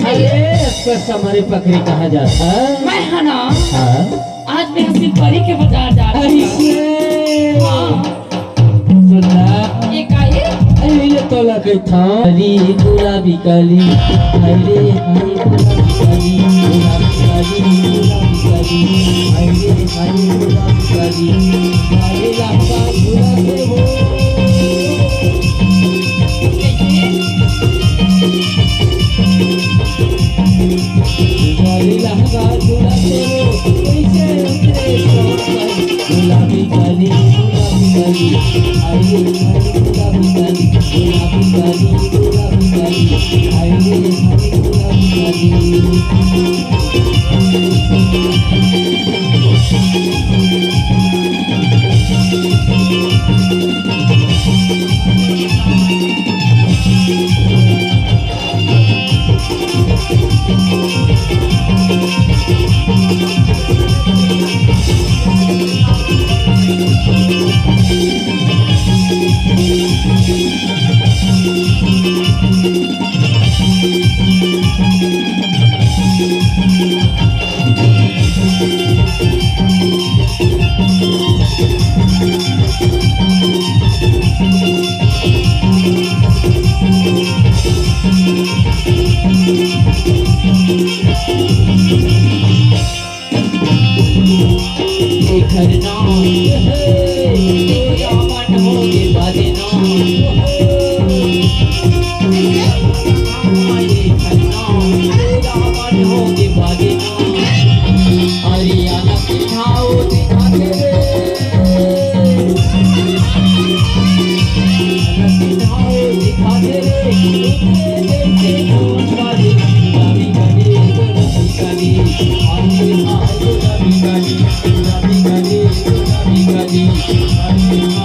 हमारे पकड़ी कहा जाता है। मैं है ना हाँ आज मैं हसीन परी के बाजार जा रही हूँ। हाँ सुना ये का ये तोला के था अली गुलाबी काली अरे हरी गुलाबी काली गुलाबी काली अरे हरी गुलाबी काली गाली लहका गुलाबी हो गाली लहका गुलाबी हो कैसे उतरे गुलाबी काली अरे हरी गुलाबी काली गुलाबी काली अरे हरी गुलाबी Thank you.